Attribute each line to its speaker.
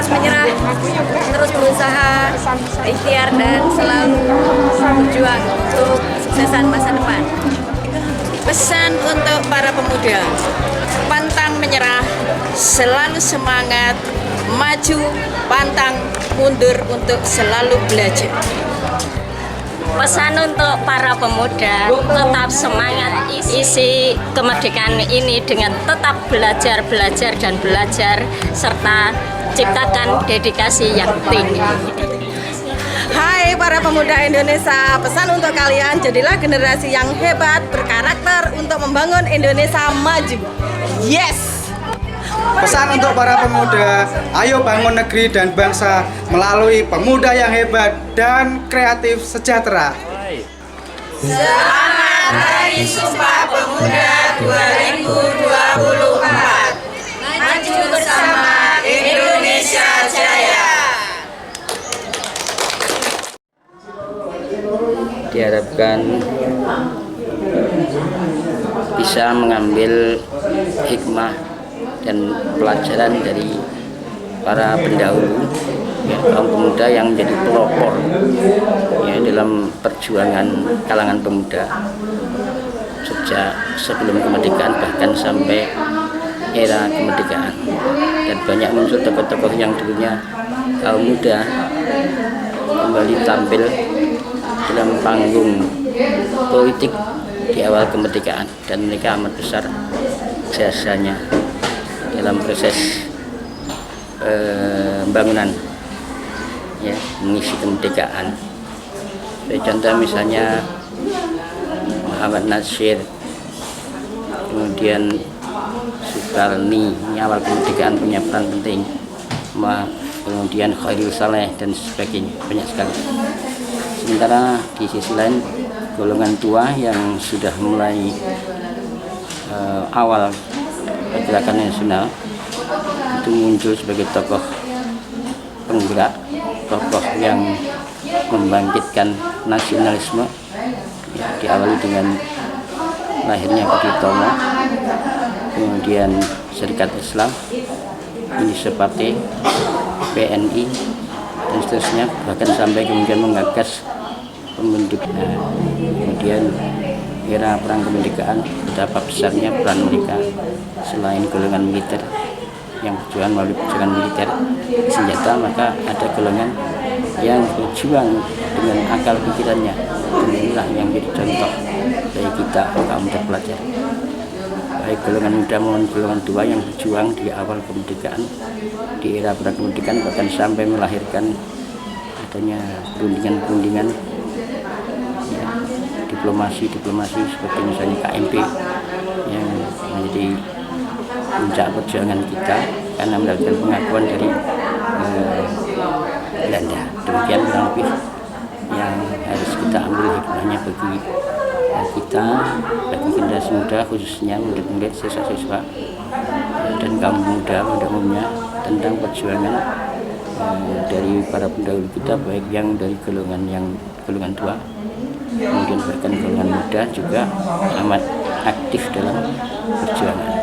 Speaker 1: terus menyerah, terus berusaha, ikhtiar dan selalu berjuang untuk kesuksesan masa depan.
Speaker 2: Pesan untuk para pemuda, pantang menyerah, selalu semangat, maju, pantang mundur untuk selalu belajar.
Speaker 3: Pesan untuk para pemuda, tetap semangat isi kemerdekaan ini dengan tetap belajar dan belajar, serta ciptakan dedikasi yang tinggi.
Speaker 4: Hai para pemuda Indonesia, pesan untuk kalian, jadilah generasi yang hebat, berkarakter untuk membangun Indonesia maju. Yes!
Speaker 5: Pesan untuk para pemuda, ayo bangun negeri dan bangsa melalui pemuda yang hebat dan kreatif sejahtera.
Speaker 2: Selamat Hari Sumpah Pemuda 2024. Maju bersama Indonesia Jaya.
Speaker 6: Diharapkan bisa mengambil hikmah dan pelajaran dari para pendahulu, ya, kaum pemuda yang menjadi pelopor ya, dalam perjuangan kalangan pemuda sejak sebelum kemerdekaan bahkan sampai era kemerdekaan, dan banyak muncul tokoh-tokoh yang dulunya kaum muda kembali tampil dalam panggung politik di awal kemerdekaan, dan mereka amat besar jasanya dalam proses pembangunan ya, mengisi kemerdekaan. Sebagai contoh misalnya Muhammad Nasir, kemudian Soekarni, ini awal kemerdekaan punya peran penting, kemudian Khairul Saleh dan sebagainya, banyak sekali. Sementara di sisi lain golongan tua yang sudah mulai awal pergerakan nasional itu muncul sebagai tokoh penggerak, tokoh yang membangkitkan nasionalisme ya, diawali dengan lahirnya Budi Utomo, kemudian Serikat Islam, Indonesia Partai, PNI, dan seterusnya, bahkan sampai kemudian menggagas pembentukan. Kemudian era perang kemerdekaan, betapa besarnya peran mereka selain golongan militer yang berjuang melalui perjuangan militer senjata, maka ada golongan yang berjuang dengan akal pikirannya, dan inilah yang menjadi contoh bagi kita kaum terpelajar, baik golongan muda maupun golongan tua yang berjuang di awal kemerdekaan, di era perang kemerdekaan, bahkan sampai melahirkan adanya perundingan-perundingan ya, diplomasi seperti misalnya KMP yang menjadi puncak perjuangan kita karena mendapatkan pengakuan dari Belanda. Demikian kurang lebih yang harus kita ambil hikmahnya bagi kita, bagi generasi muda, khususnya murid-murid, siswa-siswa dan kaum muda pada umumnya, tentang perjuangan dari para pendahulu kita, baik yang dari golongan tua, kemudian bahkan golongan muda juga amat aktif dalam perjuangan.